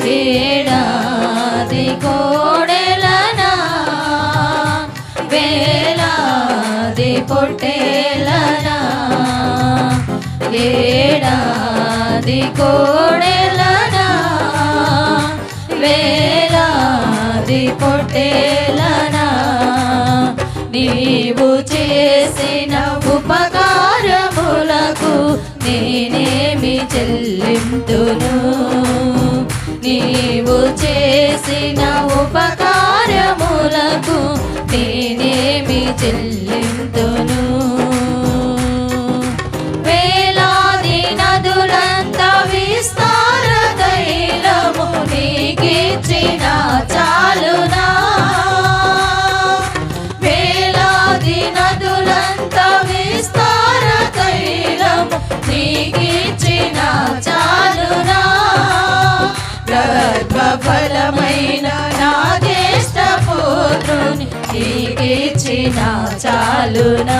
ఏడాది కోడెలనా వేలాది పొట్టేలనా ఏడాది కోడెలనా వేలాది పొట్టేలనా నీవు చేసిన ఉపకారములకు నేనేమి చెల్లింతును నీవు చేసిన ఉపకారములకు నేనేమి చెల్లింతును వేలాది నదులంత విస్తార తైలము నీకిచ్చిన చాలునా వేలాది నదులంత విస్తార తైలము నీకిచ్చిన చాలునా గర్భఫలమైన నా జ్యేష్ఠ పుత్రుని నీకిచ్చిన చాలునా